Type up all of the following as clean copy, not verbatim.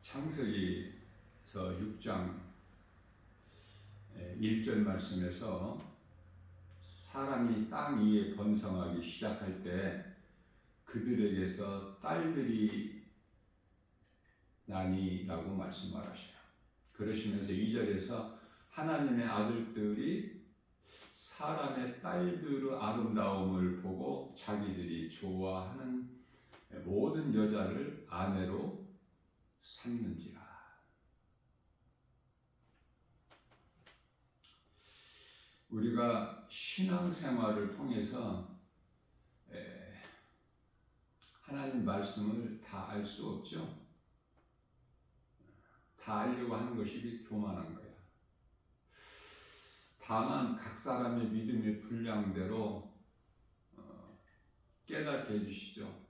창세기서 6장 1절 말씀에서 사람이 땅 위에 번성하기 시작할 때 그들에게서 딸들이 나니라고 말씀하셔요. 그러시면서 2절에서 하나님의 아들들이 사람의 딸들의 아름다움을 보고 자기들이 좋아하는 모든 여자를 아내로 삼는지라. 우리가 신앙생활을 통해서 하나님 말씀을 다 알 수 없죠. 다 알려고 하는 것이 교만한 거야. 다만 각 사람의 믿음의 분량대로 깨닫게 해주시죠.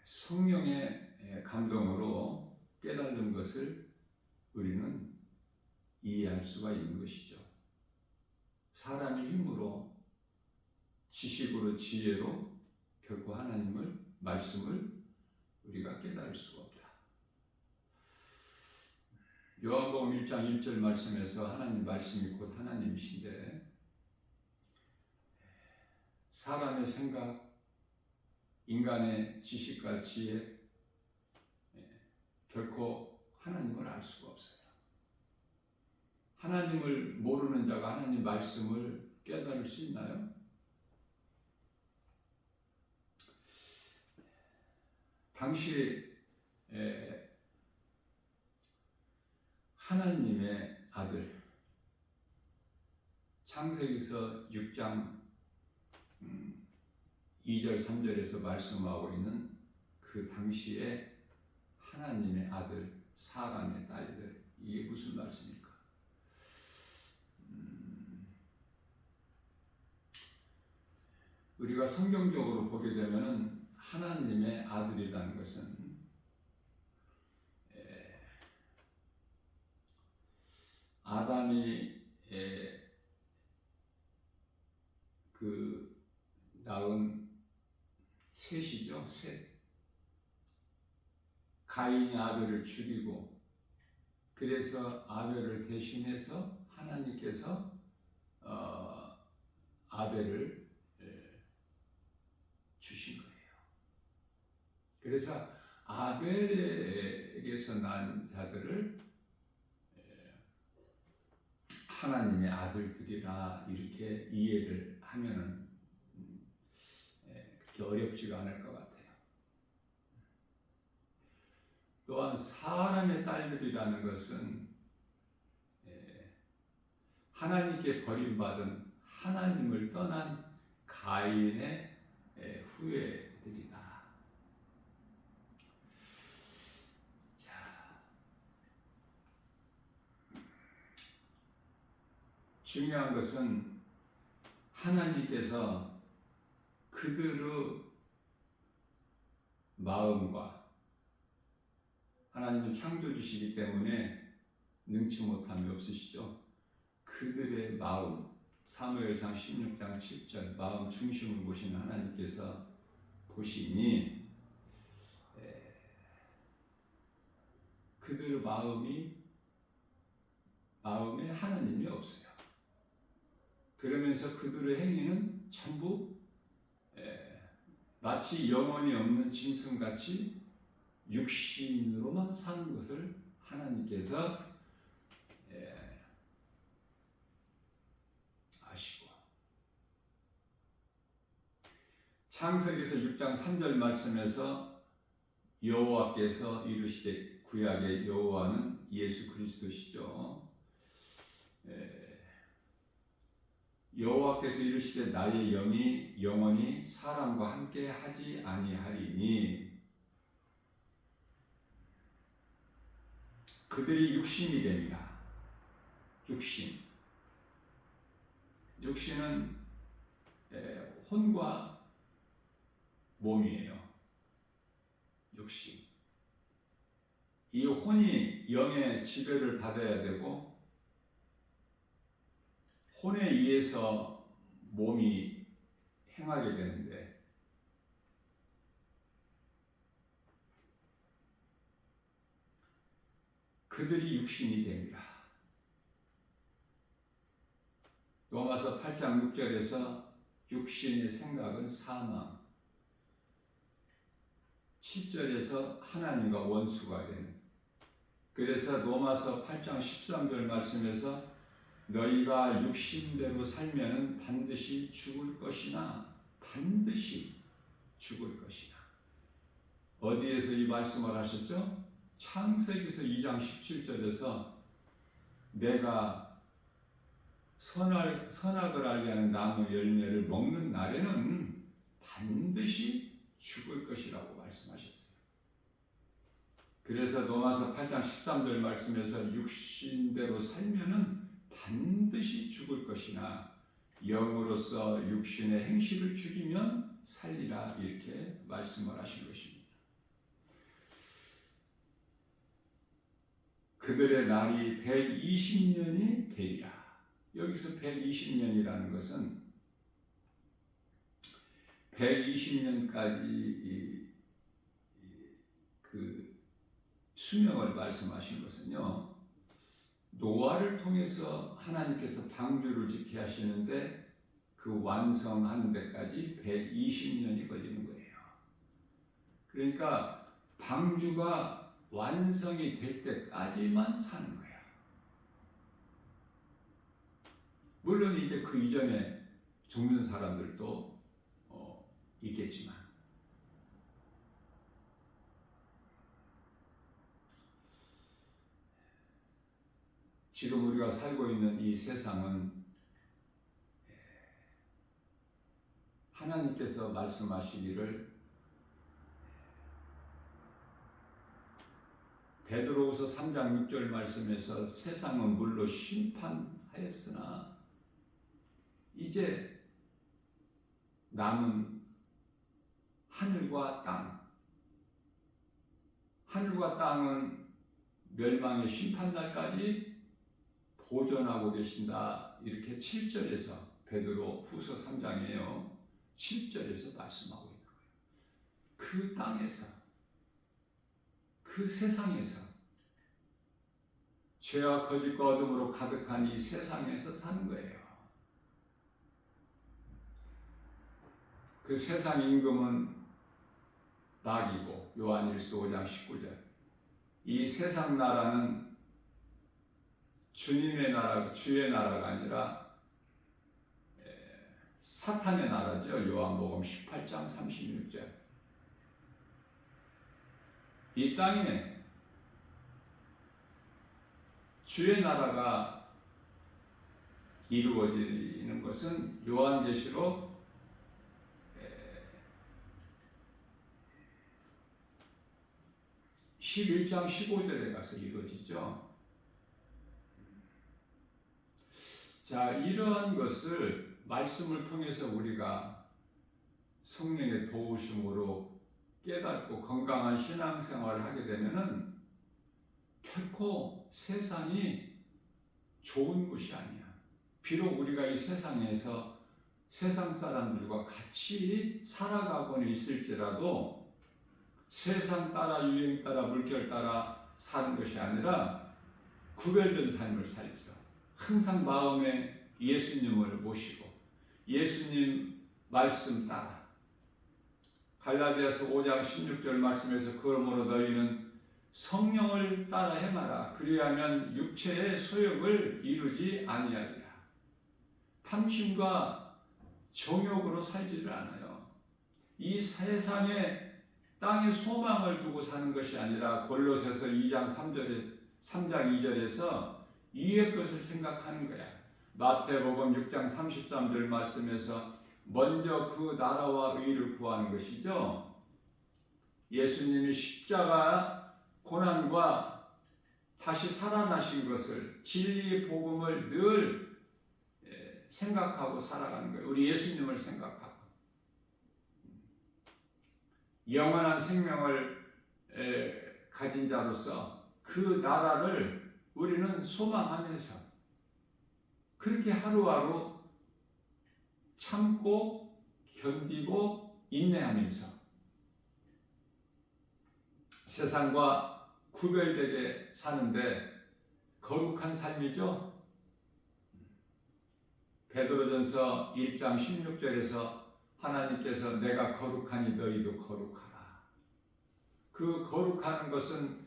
성령의 감동으로 깨닫는 것을 우리는 이해할 수가 있는 것이죠. 사람의 힘으로, 지식으로, 지혜로 결코 하나님을, 말씀을 우리가 깨달을 수가 없다. 요한복음 1장 1절 말씀에서 하나님 말씀이 곧 하나님이신데 사람의 생각, 인간의 지식과 지혜 결코 하나님을 알 수가 없어요. 하나님을 모르는 자가 하나님 말씀을 깨달을 수 있나요? 당시 하나님의 아들 창세기서 6장 2절 3절에서 말씀하고 있는 그 당시에 하나님의 아들 사람의 딸들, 이게 무슨 말씀입니까? 우리가 성경적으로 보게 되면은 하나님의 아들이라는 것은 아담이 그 낳은 셋이죠. 셋. 가인이 아벨을 죽이고 그래서 아벨을 대신해서 하나님께서 아벨을 주신 거예요. 그래서 아벨에게서 난 자들을 하나님의 아들들이라 이렇게 이해를 하면은 그렇게 어렵지가 않을 것 같아요. 또한 사람의 딸들이라는 것은 하나님께 버림받은 하나님을 떠난 가인의 후예들이다. 중요한 것은 하나님께서 그들의 마음과 하나님은 창조주시기 때문에 능치 못함이 없으시죠. 그들의 마음, 사무엘상 16장 10절 마음 중심을 보시는 하나님께서 보시니 그들의 마음에 하나님이 없어요. 그러면서 그들의 행위는 전부 마치 영혼이 없는 짐승같이 육신으로만 사는 것을 하나님께서 아시고 창세기서 6장 3절 말씀에서 여호와께서 이르시되 구약의 여호와는 예수 그리스도시죠. 여호와께서 이르시되 나의 영이 영원히 사람과 함께 하지 아니하리니 그들이 육신이 됩니다. 육신은 혼과 몸이에요. 육신. 이 혼이 영의 지배를 받아야 되고 혼에 의해서 몸이 행하게 되는데 그들이 육신이 됨이라. 로마서 8장 6절에서 육신의 생각은 사망, 7절에서 하나님과 원수가 되는. 그래서 로마서 8장 13절 말씀에서 너희가 육신대로 살면은 반드시 죽을 것이나 반드시 죽을 것이나. 어디에서 이 말씀을 하셨죠? 창세기서 2장 17절에서 내가 선악을 알게 하는 나무 열매를 먹는 날에는 반드시 죽을 것이라고 말씀하셨어요. 그래서 로마서 8장 13절 말씀에서 육신대로 살면은 반드시 죽을 것이나 영으로서 육신의 행실을 죽이면 살리라, 이렇게 말씀을 하신 것입니다. 그들의 날이 120년이 되리라. 여기서 120년이라는 것은 120년까지 그 수명을 말씀하신 것은요, 노아를 통해서 하나님께서 방주를 짓게 하시는데 그 완성하는 데까지 120년이 걸리는 거예요. 그러니까 방주가 완성이 될 때까지만 사는 거예요. 물론 이제 그 이전에 죽는 사람들도 있겠지만, 지금 우리가 살고 있는 이 세상은 하나님께서 말씀하시기를 베드로후서 3장 6절 말씀에서 세상은 물로 심판하였으나 이제 남은 하늘과 땅, 하늘과 땅은 멸망의 심판날까지 보존하고 계신다, 이렇게 7절에서 베드로후서 3장이에요. 7절에서 말씀하고 있는 거예요. 그 땅에서, 그 세상에서, 죄와 거짓과 어둠으로 가득한 이 세상에서 사는 거예요. 그 세상 임금은 마귀고, 요한일서 5장 19절. 이 세상 나라는 주님의 나라, 주의 나라가 아니라 사탄의 나라죠. 요한복음 18장 36절. 이 땅에 주의 나라가 이루어지는 것은 요한계시록 11장 15절에 가서 이루어지죠. 자, 이러한 것을 말씀을 통해서 우리가 성령의 도우심으로 깨닫고 건강한 신앙생활을 하게 되면은 결코 세상이 좋은 곳이 아니야. 비록 우리가 이 세상에서 세상 사람들과 같이 살아가고는 있을지라도 세상 따라, 유행 따라, 물결 따라 사는 것이 아니라 구별된 삶을 살죠. 항상 마음에 예수님을 모시고 예수님 말씀 따라. 갈라디아서 5장 16절 말씀에서 그러므로 너희는 성령을 따라 행하라. 그리하면 육체의 소욕을 이루지 아니하리라. 탐심과 정욕으로 살지를 않아요. 이 세상에 땅에 소망을 두고 사는 것이 아니라 골로새서 2장 3장 2절에서 이의 것을 생각하는 거야. 마태복음 6장 33절 말씀에서 먼저 그 나라와 의를 구하는 것이죠. 예수님이 십자가 고난과 다시 살아나신 것을, 진리의 복음을 늘 생각하고 살아가는 거예요. 우리 예수님을 생각하고 영원한 생명을 가진 자로서 그 나라를 우리는 소망하면서 그렇게 하루하루 참고 견디고 인내하면서 세상과 구별되게 사는데 거룩한 삶이죠. 베드로전서 1장 16절에서 하나님께서 내가 거룩하니 너희도 거룩하라. 그 거룩하는 것은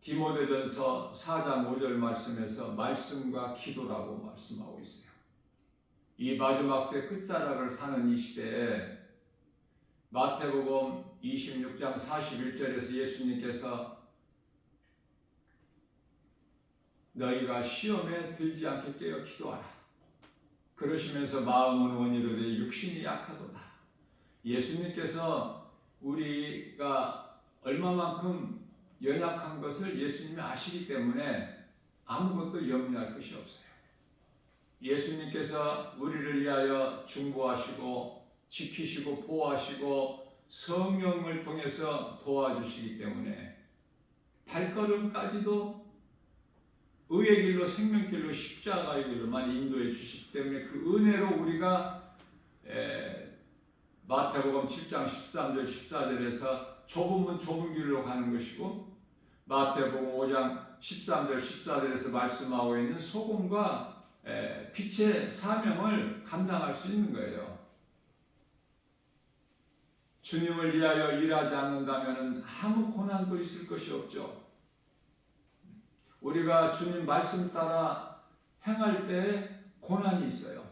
디모데전서 4장 5절 말씀에서 말씀과 기도라고 말씀하고 있어요. 이 마지막 때 끝자락을 사는 이 시대에 마태복음 26장 41절에서 예수님께서 너희가 시험에 들지 않게 깨어 기도하라. 그러시면서 마음은 원이로되 육신이 약하도다. 예수님께서 우리가 얼마만큼 연약한 것을 예수님이 아시기 때문에 아무것도 염려할 것이 없어요. 예수님께서 우리를 위하여 중보하시고 지키시고 보호하시고 성령을 통해서 도와주시기 때문에 발걸음까지도 의의 길로 생명길로 십자가의 길로만 인도해 주시기 때문에 그 은혜로 우리가 마태복음 7장 13절 14절에서 좁으면 좁은 길로 가는 것이고 마태복음 5장 13절 14절에서 말씀하고 있는 소금과 빛의 사명을 감당할 수 있는 거예요. 주님을 위하여 일하지 않는다면 아무 고난도 있을 것이 없죠. 우리가 주님 말씀 따라 행할 때 고난이 있어요.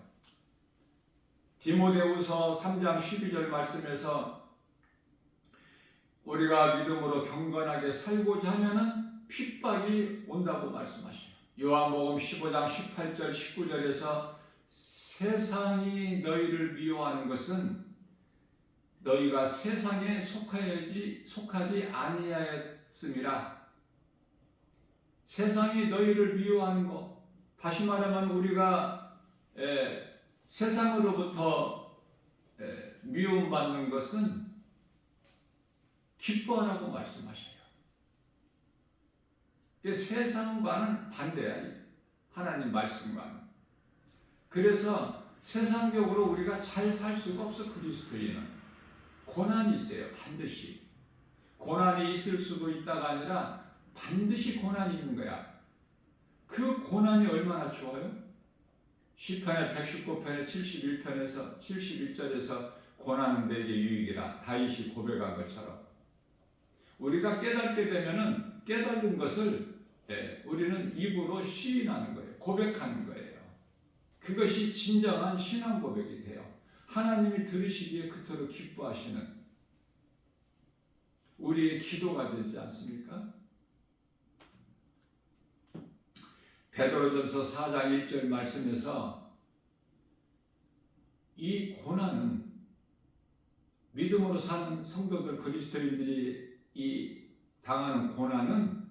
디모데후서 3장 12절 말씀에서 우리가 믿음으로 경건하게 살고자 하면은 핍박이 온다고 말씀하셔요. 요한복음 15장 18절 19절에서 세상이 너희를 미워하는 것은 너희가 세상에 속하지 아니하였음이라. 세상이 너희를 미워하는 것, 다시 말하면 우리가 세상으로부터 미움받는 것은 기뻐하라고 말씀하셔요. 세상과는 반대야. 하나님 말씀과는. 그래서 세상적으로 우리가 잘 살 수가 없어. 그리스도인은 고난이 있어요. 반드시. 고난이 있을 수도 있다가 아니라 반드시 고난이 있는 거야. 그 고난이 얼마나 좋아요? 시편의 119편의 71편에서 71절에서 고난은 내게 유익이라 다윗이 고백한 것처럼 우리가 깨닫게 되면은 깨달은 것을 우리는 입으로 시인하는 거예요. 고백하는 거예요. 그것이 진정한 신앙 고백이 돼요. 하나님이 들으시기에 그토록 기뻐하시는 우리의 기도가 되지 않습니까? 베드로전서 4장 1절 말씀에서 이 고난은 믿음으로 사는 성도들 그리스도인들이 이 당하는 고난은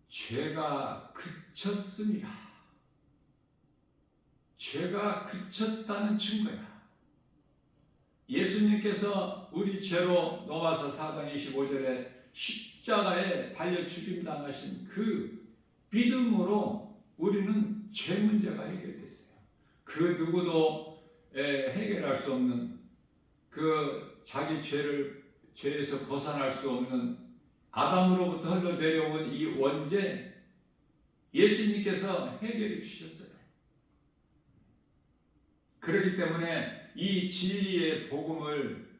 죄가 그쳤습니다. 죄가 그쳤다는 증거야. 예수님께서 우리 죄로 로마서 4장 25절에 십자가에 달려 죽임당하신 그 믿음으로 우리는 죄 문제가 해결됐어요. 그 누구도 해결할 수 없는 그 자기 죄에서 벗어날 수 없는 아담으로부터 흘러내려온 이 원죄 예수님께서 해결해 주셨어요. 그렇기 때문에 이 진리의 복음을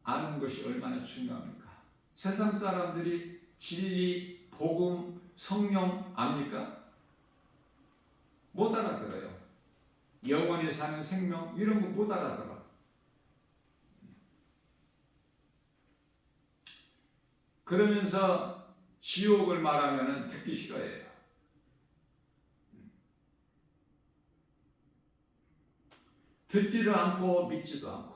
아는 것이 얼마나 중요합니까? 세상 사람들이 진리, 복음, 성령 압니까? 못 알아들어요. 영원히 사는 생명 이런 거 못 알아들어. 그러면서 지옥을 말하면 듣기 싫어해요. 듣지를 않고 믿지도 않고.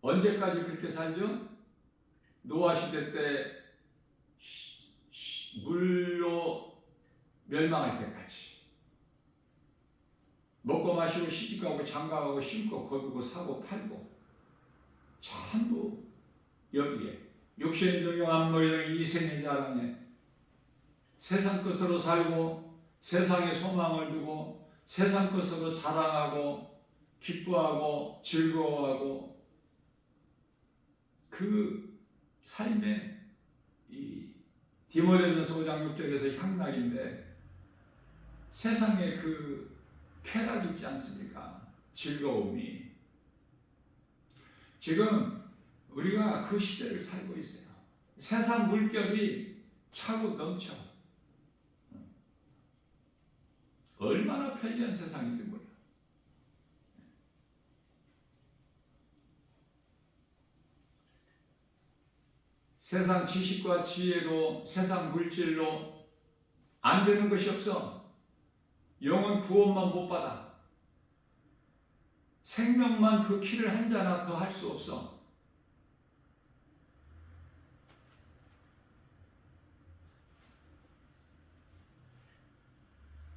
언제까지 그렇게 살죠? 노아 시대 때 물로 멸망할 때까지. 먹고 마시고 시집가고 장가가고 심고 거두고 사고 팔고 전부 여기에 육신의 동영한 너희들 이 생의 자랑에 세상 것으로 살고 세상에 소망을 두고 세상 것으로 자랑하고 기뻐하고 즐거워하고 그 삶의 이 디모데전서 5장 6절에서 향락인데 세상에 그 쾌락 있지 않습니까? 즐거움이. 지금 우리가 그 시대를 살고 있어요. 세상 물결이 차고 넘쳐. 얼마나 편리한 세상인지 몰라. 세상 지식과 지혜로, 세상 물질로 안 되는 것이 없어. 영혼 구원만 못 받아. 생명만 그 키를 한 자나 더 할 수 없어.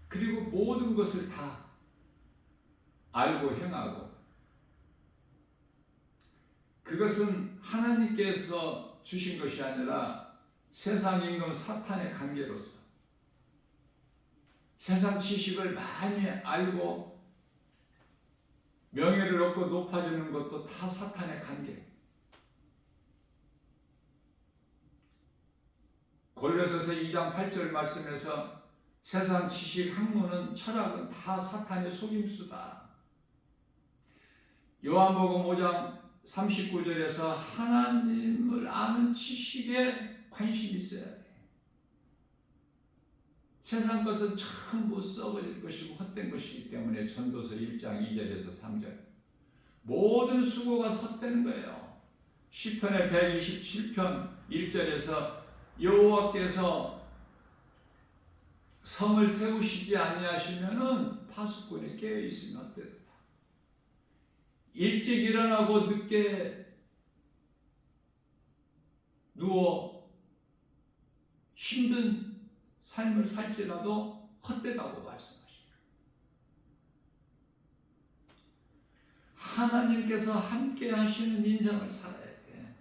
그리고 모든 것을 다 알고 행하고, 그것은 하나님께서 주신 것이 아니라 세상 임금 사탄의 관계로서 세상 지식을 많이 알고 명예를 얻고 높아지는 것도 다 사탄의 관계. 골로새서 2장 8절 말씀에서 세상 지식, 학문은, 철학은 다 사탄의 속임수다. 요한복음 5장 39절에서 하나님을 아는 지식에 관심이 있어야 돼. 세상 것은 전부 썩어질 것이고 헛된 것이기 때문에 전도서 1장 2절에서 3절 모든 수고가 헛되는 거예요. 시편의 127편 1절에서 여호와께서 성을 세우시지 아니하시면은 파수꾼이 깨어 있으면 어때요? 일찍 일어나고 늦게 누워 힘든 삶을 살지라도 헛되다고 말씀하십니다. 하나님께서 함께 하시는 인생을 살아야 돼.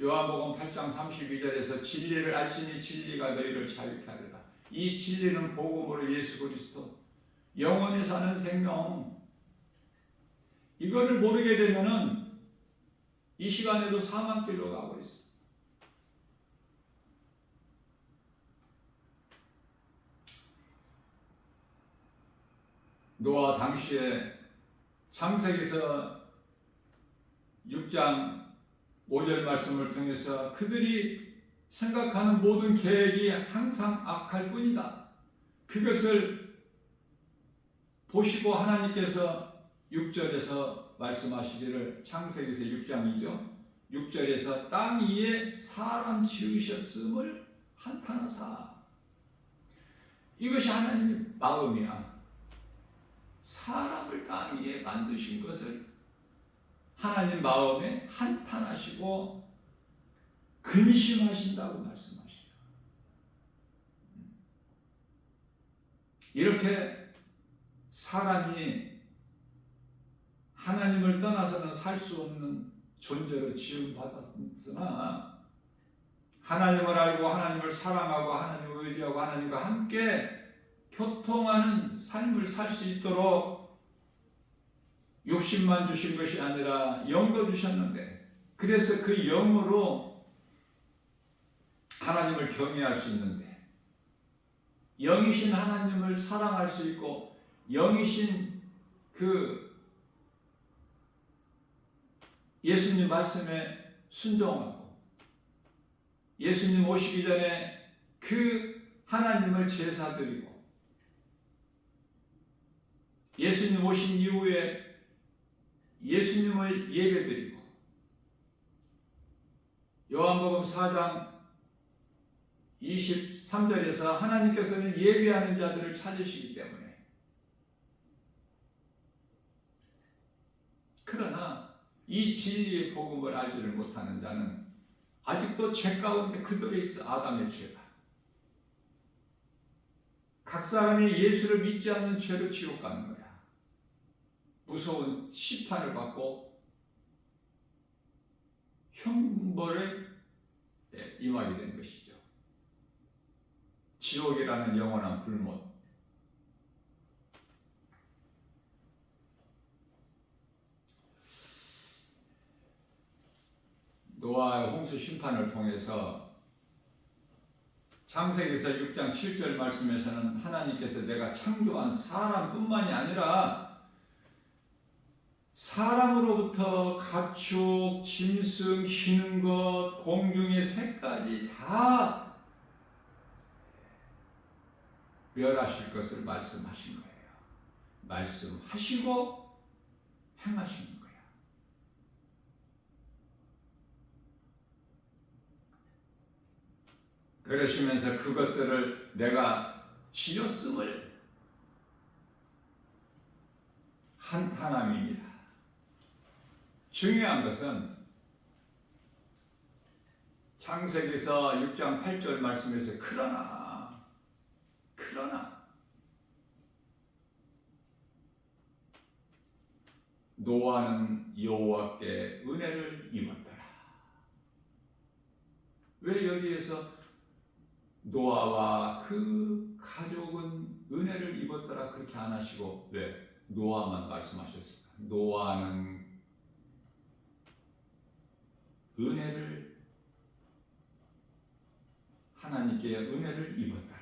요한복음 8장 32절에서 진리를 알지니 진리가 너희를 자유케 하리라. 이 진리는 복음으로 예수 그리스도, 영원히 사는 생명. 이거를 모르게 되면은 이 시간에도 사망길로 가고 있어. 노아 당시에 창세기서 6장 5절 말씀을 통해서 그들이 생각하는 모든 계획이 항상 악할 뿐이다. 그것을 보시고 하나님께서 6절에서 말씀하시기를, 창세기서 6장이죠. 6절에서 땅 위에 사람 지으셨음을 한탄하사. 이것이 하나님의 마음이야. 사람을 땅 위에 만드신 것을 하나님 마음에 한탄하시고 근심하신다고 말씀하셔요. 이렇게 사람이 하나님을 떠나서는 살 수 없는 존재로 지음받았으나 하나님을 알고 하나님을 사랑하고 하나님을 의지하고 하나님과 함께 교통하는 삶을 살 수 있도록 욕심만 주신 것이 아니라 영도 주셨는데, 그래서 그 영으로 하나님을 경외할 수 있는데, 영이신 하나님을 사랑할 수 있고, 영이신 그 예수님 말씀에 순종하고, 예수님 오시기 전에 그 하나님을 제사드리고, 예수님 오신 이후에 예수님을 예배드리고, 요한복음 4장 23절에서 하나님께서는 예배하는 자들을 찾으시기 때문에, 그러나 이 진리의 복음을 알지를 못하는 자는 아직도 죄 가운데 그대로 있어. 아담의 죄가. 각 사람이 예수를 믿지 않는 죄로 지옥 가는 거야. 무서운 심판을 받고 형벌에 임하게 된 것이죠. 지옥이라는 영원한 불못. 노아의 홍수 심판을 통해서 창세기서 6장 7절 말씀에서는 하나님께서 내가 창조한 사람뿐만이 아니라 사람으로부터 가축, 짐승, 기는 것, 공중의 새까지 다 멸하실 것을 말씀하신 거예요. 말씀하시고 행하시는 거예요. 그러시면서 그것들을 내가 지었음을 한탄함입니다. 중요한 것은 창세기서 6장 8절 말씀에서 그러나 노아는 여호와께 은혜를 입었더라. 왜 여기에서 노아와 그 가족은 은혜를 입었더라 그렇게 안 하시고 왜 노아만 말씀하셨을까? 노아는 은혜를 하나님께 은혜를 입었더라.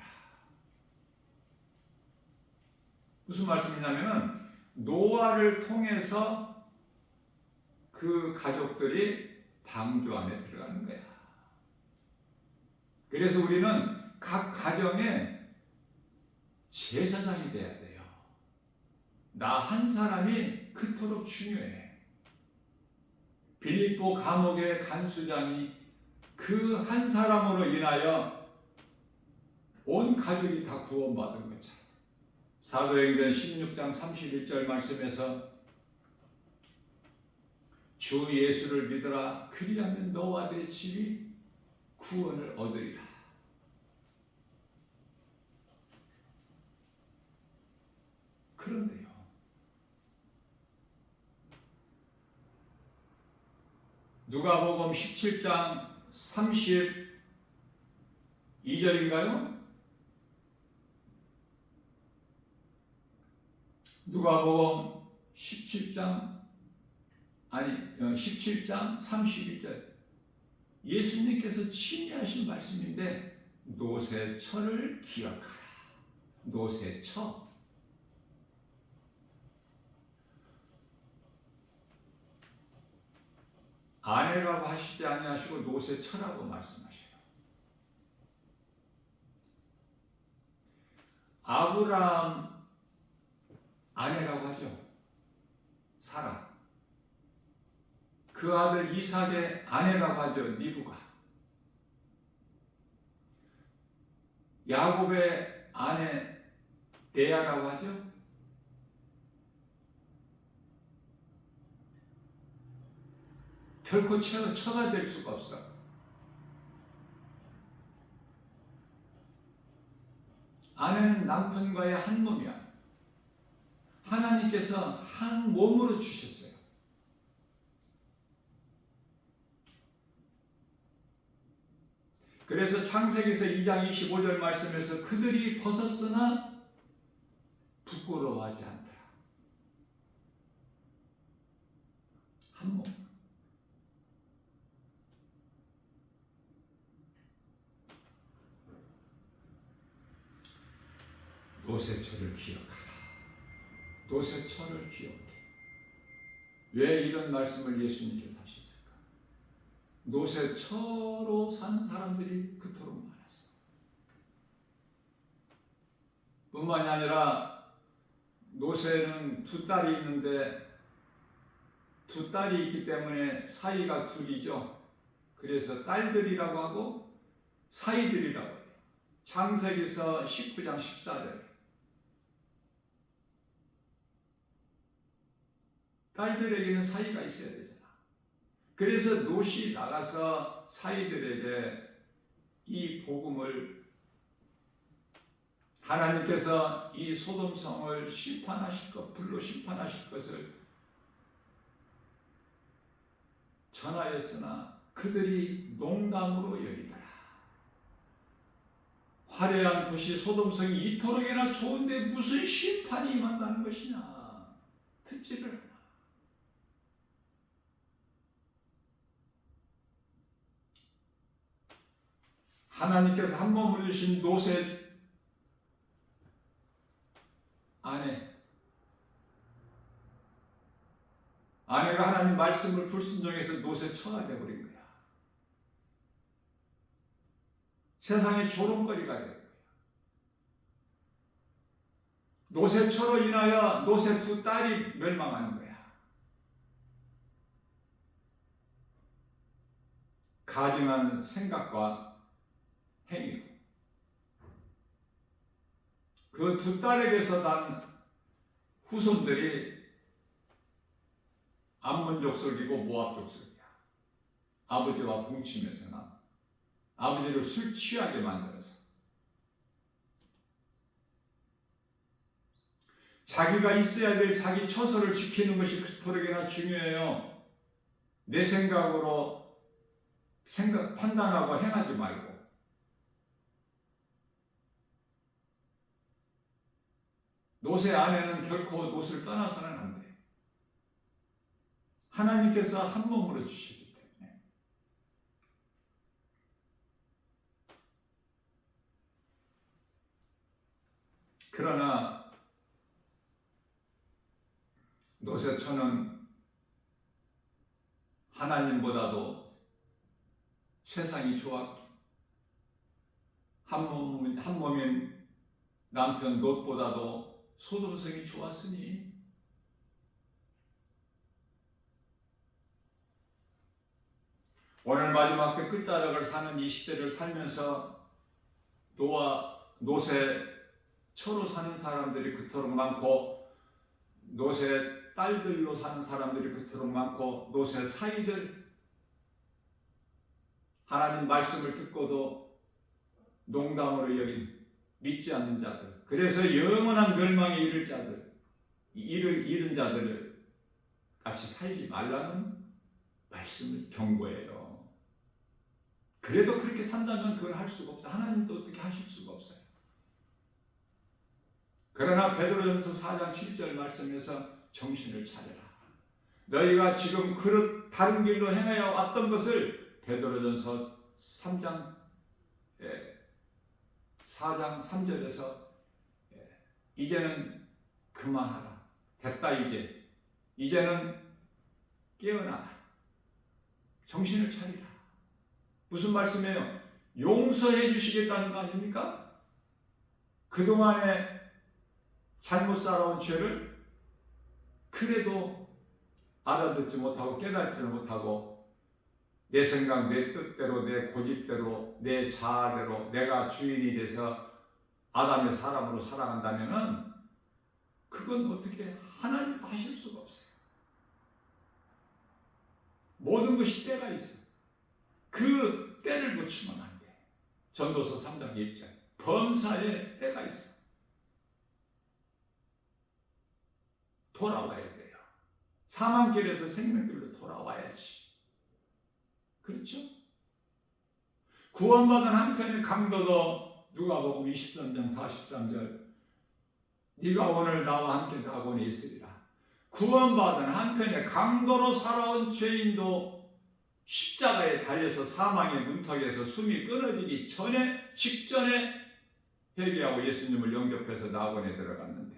무슨 말씀이냐면은 노아를 통해서 그 가족들이 방주 안에 들어가는 거야. 그래서 우리는 각 가정에 제사장이 돼야 돼요. 나 한 사람이 그토록 중요해. 빌립보 감옥의 간수장이 그 한 사람으로 인하여 온 가족이 다 구원받은 거죠. 사도행전 16장 31절 말씀에서 주 예수를 믿으라 그리하면 너와 내 집이 구원을 얻으리라. 그런데요, 누가복음 17장 32절인가요? 누가복음 17장 32절 예수님께서 친히 하신 말씀인데 노새처를 기억하라. 노새처. 아내라고 하시지 아니하시고 노새처라고 말씀하셔요. 아브라함 아내라고 하죠. 사라. 그 아들 이삭의 아내라고 하죠. 리브가. 야곱의 아내 레아라고 하죠. 결코 처가 될 수가 없어. 아내는 남편과의 한 몸이야. 하나님께서 한 몸으로 주셨어요. 그래서 창세기서 2장 25절 말씀에서 그들이 벗었으나 부끄러워하지 않더라. 한 몸. 노새처를 기억하라. 노새처를 기억해. 왜 이런 말씀을 예수님께서 하셨을까? 노새처로 사는 사람들이 그토록 많았어. 뿐만이 아니라 노새는 두 딸이 있는데 두 딸이 있기 때문에 사이가 둘이죠. 그래서 딸들이라고 하고 사이들이라고 해요. 창세기서 19장 14절. 딸들에게는 사이가 있어야 되잖아. 그래서 롯이 나가서 사이들에게 이 복음을 하나님께서 이 소돔성을 심판하실 것, 불로 심판하실 것을 전하였으나 그들이 농담으로 여기더라. 화려한 도시 소돔성이 이토록이나 좋은데 무슨 심판이 임한다는 것이냐. 듣지를 않아. 하나님께서 한 몸으로 주신 노새 아내가 하나님 말씀을 불순종해서 노새 처가 되어버린 거야. 세상의 조롱거리가 된 거야. 노새처로 인하여 노새 두 딸이 멸망하는 거야. 가증한 생각과 행위로 그 두 딸에게서 난 후손들이 암몬 족속이고 모압 족속이야. 아버지와 동침해서 난 아버지를 술 취하게 만들어서 자기가 있어야 될 자기 처소를 지키는 것이 그토록이나 중요해요. 내 생각으로 판단하고 행하지 말고 노새 아내는 결코 노새를 떠나서는 안 돼. 하나님께서 한 몸으로 주시기 때문에. 그러나 노새처는 하나님보다도 세상이 좋았고 한 몸인 남편 롯보다도 소돔성이 좋았으니 오늘 마지막 때 끝자락을 사는 이 시대를 살면서 노새처로 사는 사람들이 그토록 많고 노새 딸들로 사는 사람들이 그토록 많고 노새 사이들 하나님 말씀을 듣고도 농담으로 여긴 믿지 않는 자들, 그래서 영원한 멸망에 이른 자들을 같이 살지 말라는 말씀을 경고해요. 그래도 그렇게 산다면 그걸 할 수가 없어요. 하나님도 어떻게 하실 수가 없어요. 그러나 베드로전서 4장 7절 말씀에서 정신을 차려라. 너희가 지금 다른 길로 행하여 왔던 것을 베드로전서 4장 3절에서 이제는 그만하라. 됐다 이제. 이제는 깨어나라. 정신을 차리라. 무슨 말씀이에요? 용서해 주시겠다는 거 아닙니까? 그동안에 잘못 살아온 죄를 그래도 알아듣지 못하고 깨닫지 못하고 내 생각, 내 뜻대로, 내 고집대로, 내 자아대로 내가 주인이 돼서 아담의 사람으로 살아간다면은 그건 어떻게 하나님도 하실 수가 없어요. 모든 것이 때가 있어. 그 때를 놓치면 안 돼. 전도서 3장 1절. 범사에 때가 있어. 돌아와야 돼요. 사망길에서 생명길로 돌아와야지. 그렇죠? 구원받은 한편의 강도도 누가복음 23장 43절 네가 오늘 나와 함께 낙원에 있으리라. 구원받은 한편의 강도로 살아온 죄인도 십자가에 달려서 사망의 문턱에서 숨이 끊어지기 직전에 회개하고 예수님을 영접해서 낙원에 들어갔는데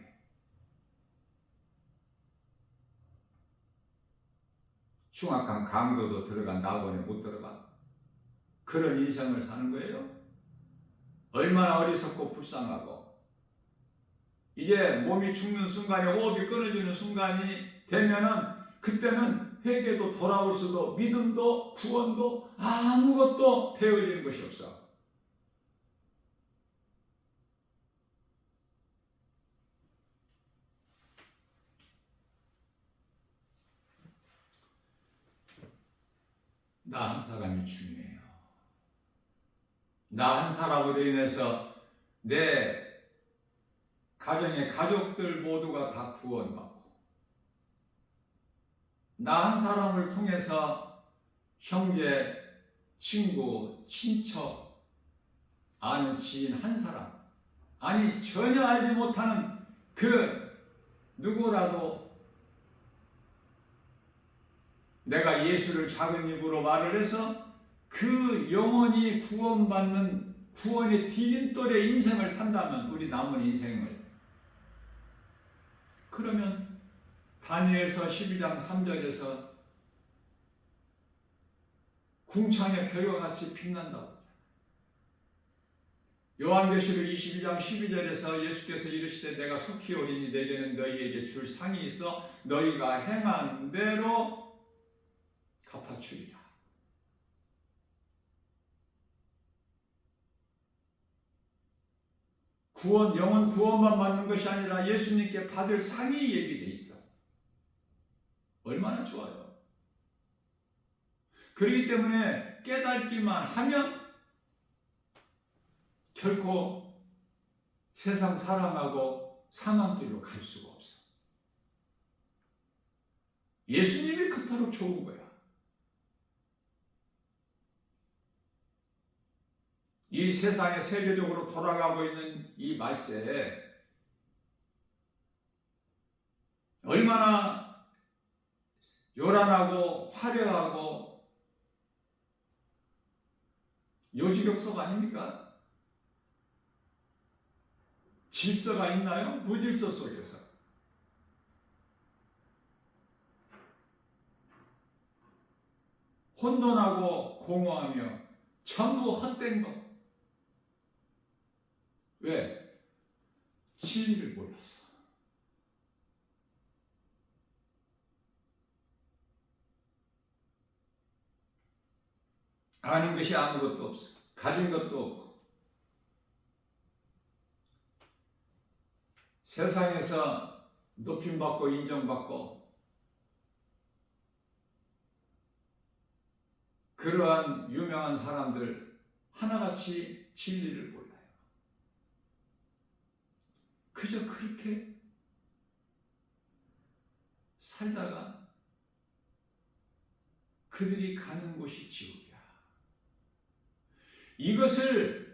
흉악한 강도도 들어간 낙원에 못 들어가. 그런 인생을 사는 거예요. 얼마나 어리석고 불쌍하고 이제 몸이 죽는 순간에 호흡이 끊어지는 순간이 되면은 그때는 회개도 돌아올 수도 믿음도 구원도 아무것도 배워지는 것이 없어. 나 한 사람이 중요해요. 나 한 사람으로 인해서 내 가정의 가족들 모두가 다 구원받고 나 한 사람을 통해서 형제, 친구, 친척, 아는 지인 한 사람 아니 전혀 알지 못하는 그 누구라도 내가 예수를 작은 입으로 말을 해서 그 영원히 구원받는 구원의 디딤돌의 인생을 산다면, 우리 남은 인생을, 그러면 다니엘서 12장 3절에서 궁창의 별과 같이 빛난다고. 요한계시록 22장 12절에서 예수께서 이르시되 내가 속히 오리니 내게는 너희에게 줄 상이 있어 너희가 행한 대로 갚아주리라. 구원, 영원 구원만 받는 것이 아니라 예수님께 받을 상이 얘기되어 있어. 얼마나 좋아요. 그렇기 때문에 깨닫기만 하면 결코 세상 사람하고 사망길로 갈 수가 없어. 예수님이 그토록 좋은 거야. 이 세상에 세계적으로 돌아가고 있는 이 말세에 얼마나 요란하고 화려하고 요지경석 아닙니까? 질서가 있나요? 무질서 속에서. 혼돈하고 공허하며 전부 헛된 것. 왜? 진리를 몰라서. 아는 것이 아무것도 없어. 가진 것도 없고. 세상에서 높임받고 인정받고 그러한 유명한 사람들 하나같이 진리를 몰라요. 그저 그렇게 살다가 그들이 가는 곳이 지옥이야. 이것을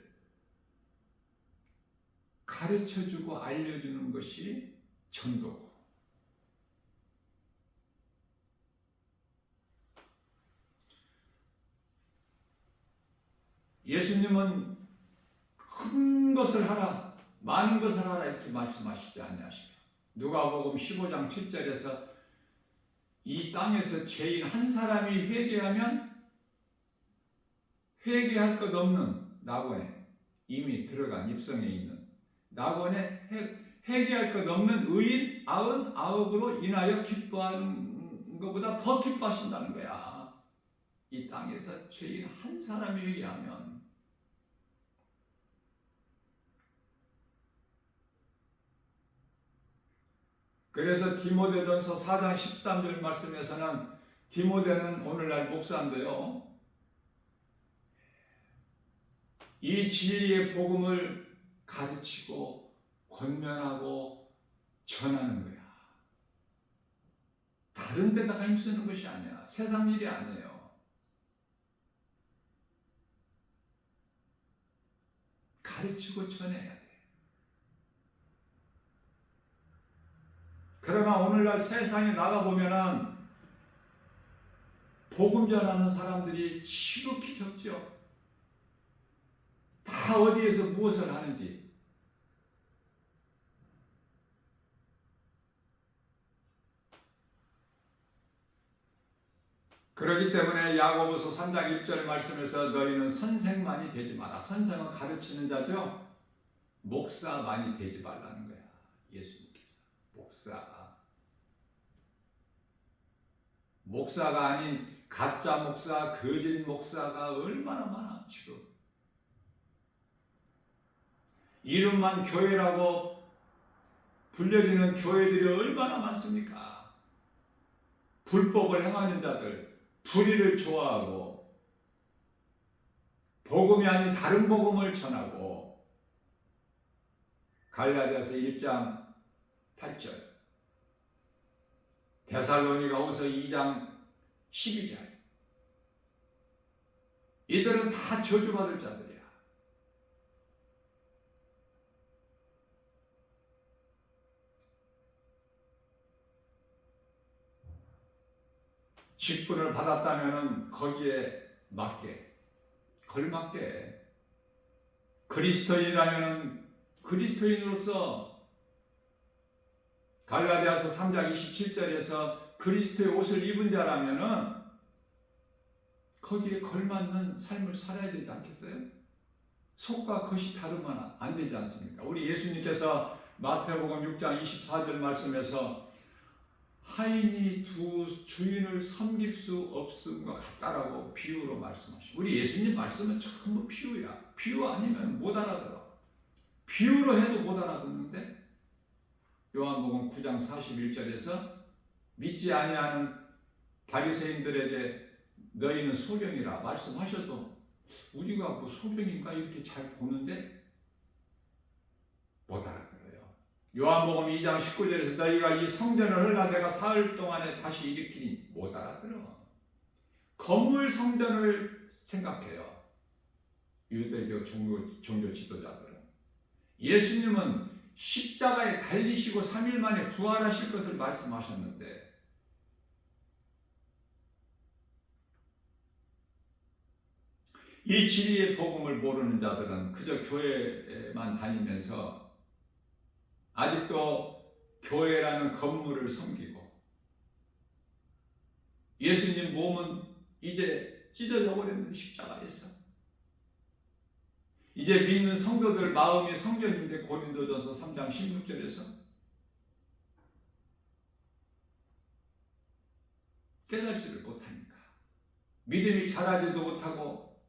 가르쳐주고 알려주는 것이 전도고, 예수님은 큰 것을 하라, 많은 것을 하라 이렇게 말씀하시지 아니하시고, 누가복음 15장 7절에서 이 땅에서 죄인 한 사람이 회개하면 회개할 것 없는 낙원에 이미 들어간 입성에 있는 낙원에 회개할 것 없는 의인 99으로 인하여 기뻐하는 것보다 더 기뻐하신다는 거야. 이 땅에서 죄인 한 사람이 회개하면. 그래서 디모데전서 4장 13절 말씀에서는 디모데는 오늘날 목사인데요, 이 진리의 복음을 가르치고 권면하고 전하는 거야. 다른 데다가 힘쓰는 것이 아니야. 세상 일이 아니에요. 가르치고 전해야 돼. 그러나 오늘날 세상에 나가보면은 복음 전하는 사람들이 지극히 적죠. 다 어디에서 무엇을 하는지. 그렇기 때문에 야고보서 3장 1절 말씀에서 너희는 선생만이 되지 마라. 선생은 가르치는 자죠. 목사만이 되지 말라는 거야. 예수님께서. 목사가 아닌 가짜 목사, 거짓 목사가 얼마나 많아 지금. 이름만 교회라고 불려지는 교회들이 얼마나 많습니까? 불법을 행하는 자들, 불의를 좋아하고 복음이 아닌 다른 복음을 전하고. 갈라디아서 1장 8절, 데살로니가후서 2장 12절, 이들은 다 저주받을 자들이야. 직분을 받았다면 거기에 맞게 걸맞게 그리스도인이라면 그리스도인으로서 갈라디아서 3장 27절에서 그리스도의 옷을 입은 자라면은 거기에 걸맞는 삶을 살아야 되지 않겠어요? 속과 겉이 다르면 안 되지 않습니까? 우리 예수님께서 마태복음 6장 24절 말씀에서 하인이 두 주인을 섬길 수 없음과 같다라고 비유로 말씀하시고, 우리 예수님 말씀은 전부 비유야. 비유 아니면 못 알아들어. 비유로 해도 못 알아듣는데 요한복음 9장 41절에서 믿지 아니하는 바리새인들에게 너희는 소경이라 말씀하셔도 우리가 뭐 소경인가 이렇게 잘 보는데 못 알아들어요. 요한복음 2장 19절에서 너희가 이 성전을 흘러 내가 사흘 동안에 다시 일으키니 못 알아들어. 건물 성전을 생각해요. 유대교 종교 지도자들은. 예수님은 십자가에 달리시고 3일 만에 부활하실 것을 말씀하셨는데 이 진리의 복음을 모르는 자들은 그저 교회에만 다니면서 아직도 교회라는 건물을 섬기고 예수님 몸은 이제 찢어져 버렸는데 십자가에서 이제 믿는 성도들 마음이 성전인데 고린도전서 3장 16절에서 깨닫지를 못하니까 믿음이 자라지도 못하고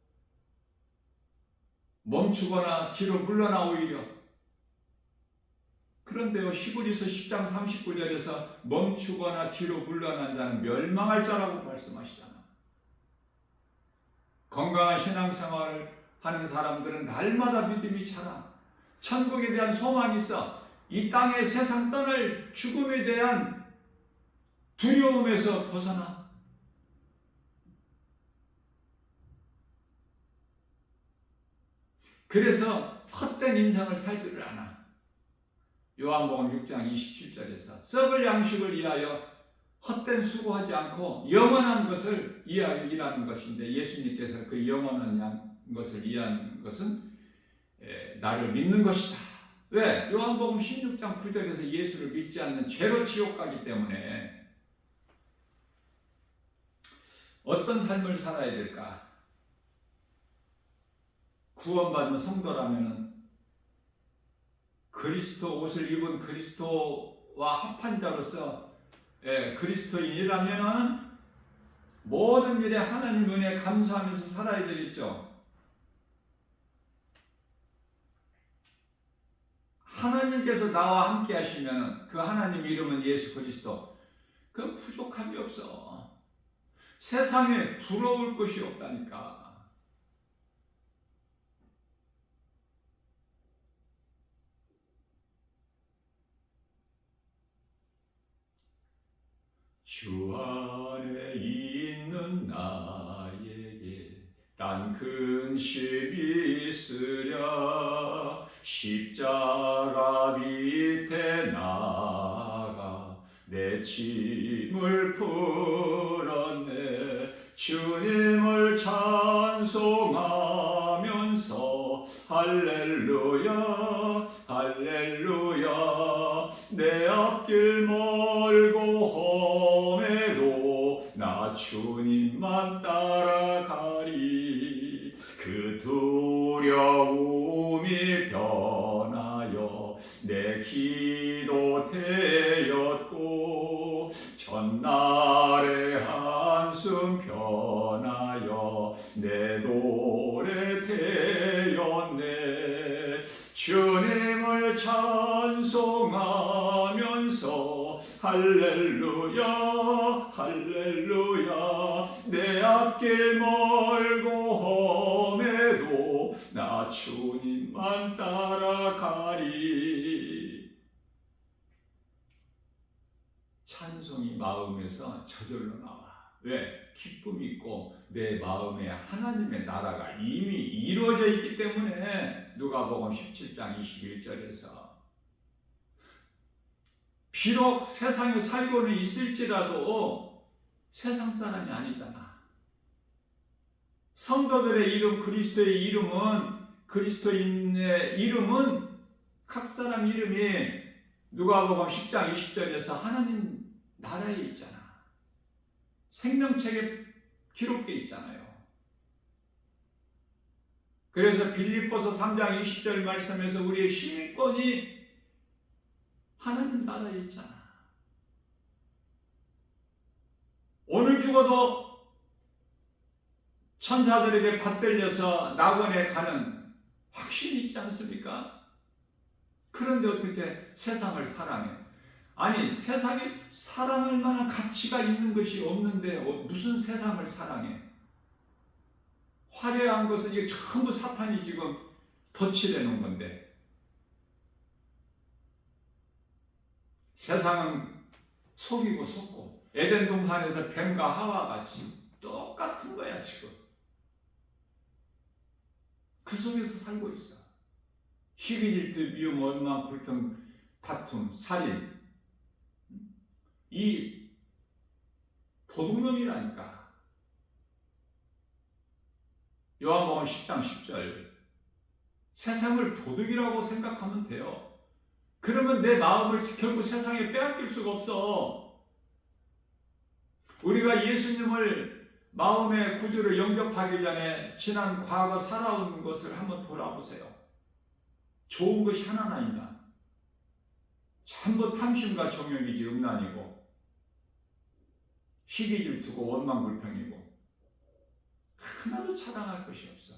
멈추거나 뒤로 물러나 오히려. 그런데요, 히브리서 10장 39절에서 멈추거나 뒤로 물러난 자는 멸망할 자라고 말씀하시잖아. 건강한 신앙생활을 하는 사람들은 날마다 믿음이 자라. 천국에 대한 소망이 있어. 이 땅의 세상 떠날 죽음에 대한 두려움에서 벗어나. 그래서 헛된 인생을 살지를 않아. 요한복음 6장 27절에서 썩을 양식을 위하여 헛된 수고하지 않고 영원한 것을 위하여 일하는 것인데 예수님께서 그 영원한 것을 위한 것은 나를 믿는 것이다. 왜? 요한복음 16장 9절에서 예수를 믿지 않는 죄로 지옥 가기 때문에 어떤 삶을 살아야 될까? 구원받은 성도라면은 그리스도 옷을 입은 그리스도와 합한 자로서 그리스도인이라면은 모든 일에 하나님 은혜에 감사하면서 살아야 되겠죠. 하나님께서 나와 함께 하시면 그 하나님 이름은 예수 그리스도. 그 부족함이 없어. 세상에 부러울 것이 없다니까. 주 안에 있는 나에게 딴 근심이 있으랴. 십자가 밑에 나가 내 짐을 풀었네. 주님을 찬송하면서 할렐루야 할렐루야. 내 앞길 멀고 험해도 나 주님만 따라가리. 그 두려움이 변하여 내 기도 되었고 전날의 한숨 변하여 내 노래 되었네. 주님을 찬송하면서 할렐루야 할렐루야. 내 앞길 멀고 험해도 나 주님만 따라가리. 찬송이 마음에서 저절로 나와. 왜? 기쁨이 있고 내 마음에 하나님의 나라가 이미 이루어져 있기 때문에. 누가복음 17장 21절에서 비록 세상에 살고는 있을지라도 세상 사람이 아니잖아. 성도들의 이름, 그리스도의 이름은, 그리스도인의 이름은 각 사람 이름이 누가복음 10장 20절에서 하나님 나라에 있잖아. 생명책에 기록되어 있잖아요. 그래서 빌립보서 3장 20절 말씀에서 우리의 시민권이 하나님 나라에 있잖아. 오늘 죽어도 천사들에게 받들려서 낙원에 가는 확신이 있지 않습니까? 그런데 어떻게 세상을 사랑해? 아니, 세상에 사랑할 만한 가치가 있는 것이 없는데 무슨 세상을 사랑해? 화려한 것은 이게 전부 사탄이 지금 덧칠해 놓은 건데, 세상은 속이고 속고 에덴 동산에서 뱀과 하와 같이 똑같은 거야. 지금 그 속에서 살고 있어. 희귀, 질투, 미움, 원망, 불평, 다툼, 살인, 이 도둑놈이라니까. 요한복음 10장 10절, 세상을 도둑이라고 생각하면 돼요. 그러면 내 마음을 결국 세상에 빼앗길 수가 없어. 우리가 예수님을 마음의 구주로 영접하기 전에 지난 과거 살아온 것을 한번 돌아보세요. 좋은 것이 하나나 있나? 전부 탐심과 정욕이지, 음란이고, 희귀, 질투고, 원망, 불평이고, 하나도 자랑할 것이 없어.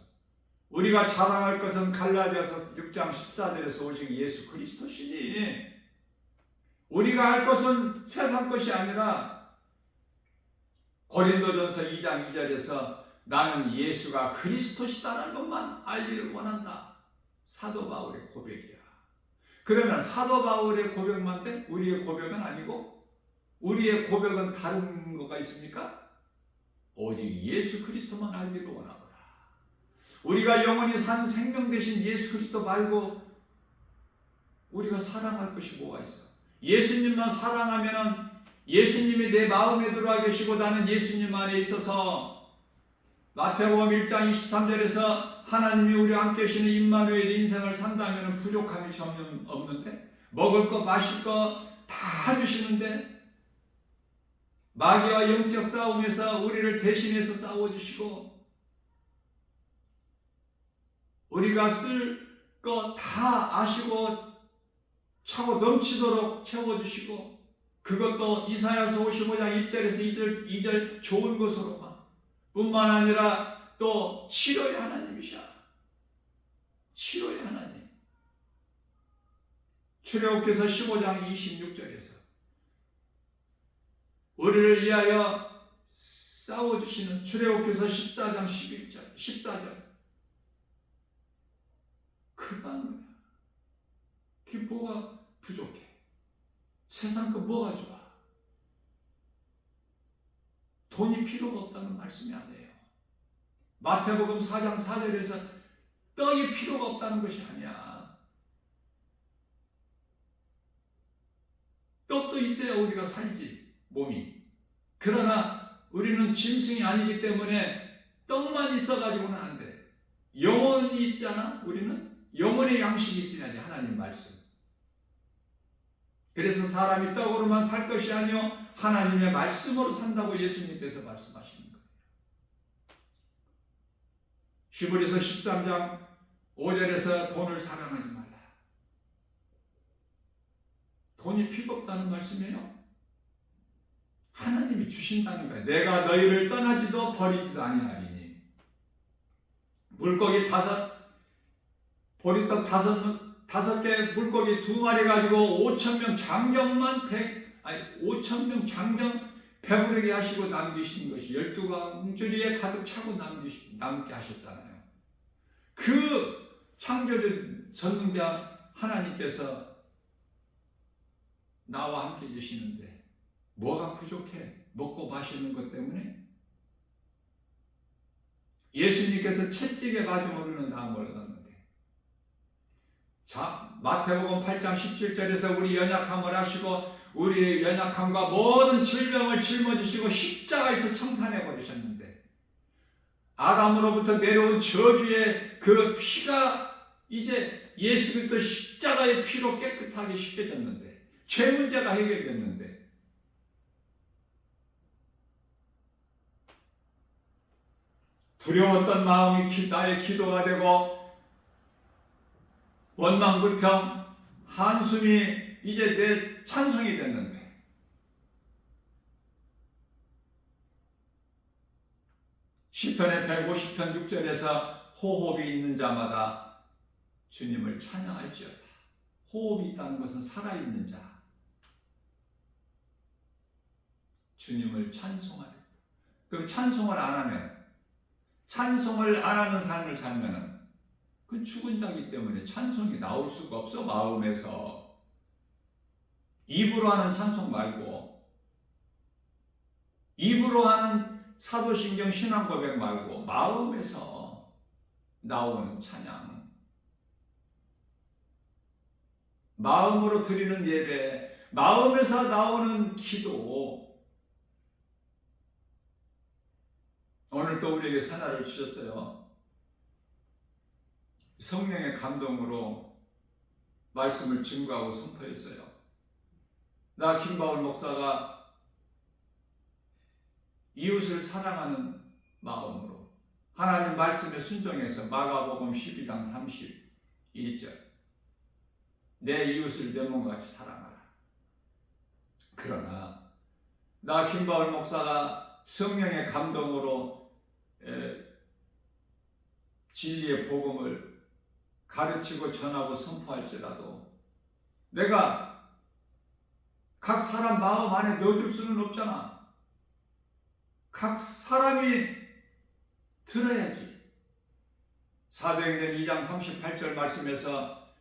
우리가 자랑할 것은 갈라디아서 6장 14절에서 오신 예수 그리스도시니, 우리가 할 것은 세상 것이 아니라 고린도전서 2장 2절에서 나는 예수가 그리스도시다라는 것만 알기를 원한다. 사도 바울의 고백이야. 그러면 사도 바울의 고백만 돼? 우리의 고백은 아니고? 우리의 고백은 다른 거가 있습니까? 오직 예수 그리스도만 알기를 원하노라. 우리가 영원히 산 생명 되신 예수 그리스도 말고 우리가 사랑할 것이 뭐가 있어? 예수님만 사랑하면은 예수님이 내 마음에 들어와 계시고 나는 예수님 안에 있어서, 마태복음 1장 23절에서 하나님이 우리와 함께 계시는 임마누엘 인생을 산다면 부족함이 전혀 없는데, 먹을 거 마실 거 다 주시는데, 마귀와 영적 싸움에서 우리를 대신해서 싸워주시고, 우리가 쓸 거 다 아시고 차고 넘치도록 채워주시고, 그것도 이사야서 55장 1절에서 2절 좋은 것으로만, 뿐만 아니라 또 치료의 하나님이셔. 치료의 하나님. 출애굽기서 15장 26절에서 우리를 위하여 싸워주시는 출애굽기서 14장 11절, 14절. 그만 그게 뭐가 부족해? 세상 거 뭐가 좋아? 돈이 필요가 없다는 말씀이 아니에요. 마태복음 4장 4절에서 떡이 필요가 없다는 것이 아니야. 떡도 있어야 우리가 살지, 몸이. 그러나 우리는 짐승이 아니기 때문에 떡만 있어가지고는 안 돼. 영혼이 있잖아. 우리는 영혼의 양식이 있어야지, 하나님 말씀. 그래서 사람이 떡으로만 살 것이 아니요 하나님의 말씀으로 산다고 예수님께서 말씀하시는 거예요. 히브리서 13장 5절에서 돈을 사랑하지 말라. 돈이 필요 없다는 말씀이에요. 하나님이 주신다는 거예요. 내가 너희를 떠나지도 버리지도 아니하리니. 물고기 보리떡 5개, 물고기 2마리 가지고 5,000명 장정만 5,000명 장정 배부르게 하시고 남기신 것이 12광주리에 가득 차고 남게 하셨잖아요. 그 창조주 전능자 하나님께서 나와 함께 계시는데 뭐가 부족해? 먹고 마시는 것 때문에? 예수님께서 채찍에 맞은 어른은 다 멀어졌는데, 자, 마태복음 8장 17절에서 우리 연약함을 하시고 우리의 연약함과 모든 질병을 짊어지시고 십자가에서 청산해 버리셨는데, 아담으로부터 내려온 저주의 그 피가 이제 예수 그리스도 십자가의 피로 깨끗하게 씻겨졌는데, 죄 문제가 해결됐는데, 두려웠던 마음이 나의 기도가 되고, 원망 불평 한숨이 이제 내 찬송이 됐는데, 시편의 150편 6절에서 호흡이 있는 자마다 주님을 찬양할지어다. 호흡이 있다는 것은 살아있는 자, 주님을 찬송하려. 그럼 찬송을 안 하면, 찬송을 안 하는 삶을 살면은 그 죽은 자이기 때문에 찬송이 나올 수가 없어. 마음에서. 입으로 하는 찬송 말고, 입으로 하는 사도신경 신앙 고백 말고 마음에서 나오는 찬양, 마음으로 드리는 예배, 마음에서 나오는 기도. 오늘 또 우리에게 새날을 주셨어요. 성령의 감동으로 말씀을 증거하고 선포했어요. 나 김바울 목사가 이웃을 사랑하는 마음으로 하나님 말씀에 순종해서 마가복음 12장 31절, 내 이웃을 내 몸같이 사랑하라. 그러나 나 김바울 목사가 성령의 감동으로 진리의 복음을 가르치고 전하고 선포할지라도 내가 각 사람 마음 안에 넣어줄 수는 없잖아. 각 사람이 들어야지. 사도행전 2장 38절 말씀에서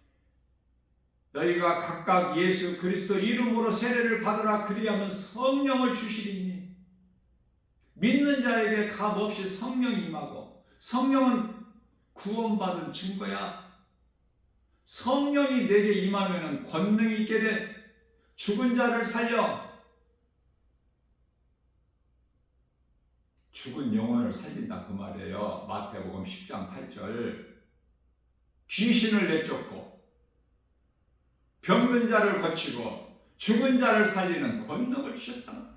너희가 각각 예수 그리스도 이름으로 세례를 받으라. 그리하면 성령을 주시리니. 믿는 자에게 값없이 성령이 임하고, 성령은 구원받은 증거야. 성령이 내게 임하면 권능이 있게 돼. 죽은 자를 살려, 죽은 영혼을 살린다 그 말이에요. 마태복음 10장 8절. 귀신을 내쫓고 병든 자를 고치고 죽은 자를 살리는 권능을 주셨잖아.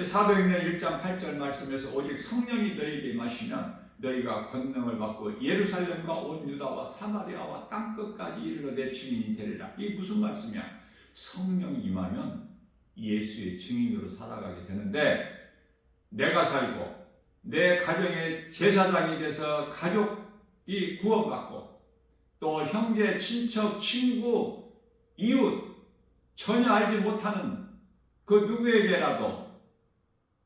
사도행전 1장 8절 말씀에서 오직 성령이 너희에게 임하시면 너희가 권능을 받고 예루살렘과 온 유다와 사마리아와 땅끝까지 이르러 내 증인이 되리라. 이게 무슨 말씀이야? 성령이 임하면 예수의 증인으로 살아가게 되는데, 내가 살고 내 가정의 제사장이 돼서 가족이 구원받고, 또 형제, 친척, 친구, 이웃 전혀 알지 못하는 그 누구에게라도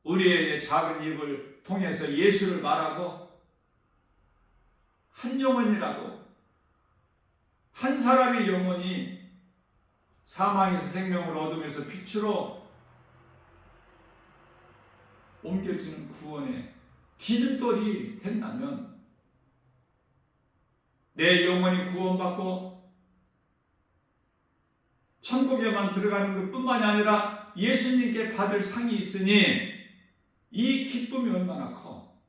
우리에게 작은 입을 통해서 예수를 말하고, 한 영혼이라도, 한 사람의 영혼이 사망에서 생명을 얻으면서 빛으로 옮겨지는 구원의 기름돌이 된다면, 내 영혼이 구원받고 천국에만 들어가는 것뿐만이 아니라 예수님께 받을 상이 있으니 이 기쁨이 얼마나 커.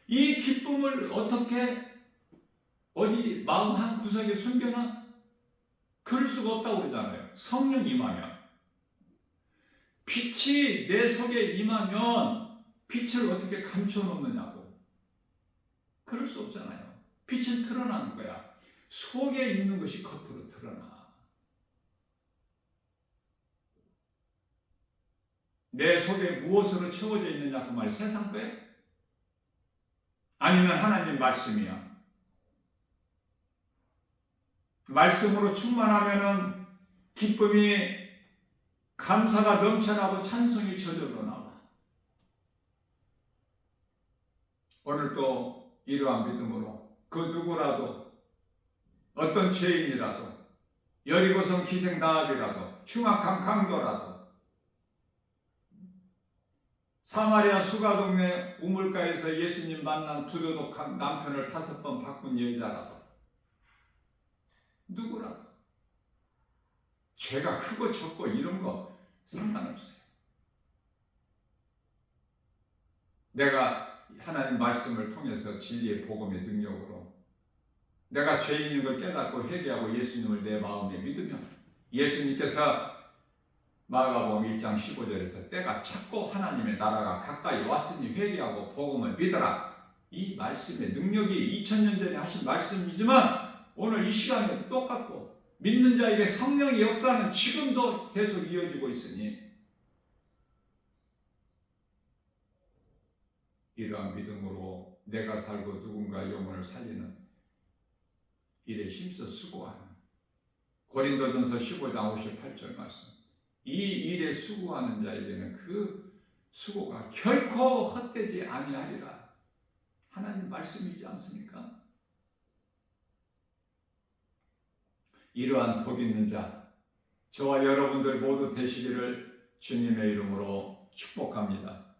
이 기쁨을 어떻게 어디 마음 한 구석에 숨겨놔? 그럴 수가 없다고 그러잖아요. 성령 임하면, 빛이 내 속에 임하면 빛을 어떻게 감춰놓느냐고. 그럴 수 없잖아요. 빛은 드러나는 거야. 속에 있는 것이 겉으로 드러나. 내 속에 무엇으로 채워져 있느냐 그 말, 세상 거에? 아니면 하나님 말씀이야. 말씀으로 충만하면은 기쁨이, 감사가 넘쳐나고 찬송이 저절로 나와. 오늘 또 이러한 믿음으로 그 누구라도, 어떤 죄인이라도, 여리고성 기생나합이라도, 흉악한 강도라도, 사마리아 수가동네 우물가에서 예수님 만난 부도덕한 남편을 5번 바꾼 여자라도, 누구라도 죄가 크고 적고 이런 거 상관없어요. 내가 하나님 말씀을 통해서 진리의 복음의 능력으로 내가 죄인인 걸 깨닫고 회개하고 예수님을 내 마음에 믿으면 예수님께서 마가복음 1장 15절에서 때가 찼고 하나님의 나라가 가까이 왔으니 회개하고 복음을 믿어라. 이 말씀의 능력이 2000년 전에 하신 말씀이지만 오늘 이 시간에도 똑같고 믿는 자에게 성령의 역사는 지금도 계속 이어지고 있으니 이러한 믿음으로 내가 살고 누군가 영혼을 살리는 일에 힘써 수고하는 고린도전서 15장 58절 말씀. 이 일에 수고하는 자에게는 그 수고가 결코 헛되지 아니하리라. 하나님 말씀이지 않습니까? 이러한 복 있는 자, 저와 여러분들 모두 되시기를 주님의 이름으로 축복합니다.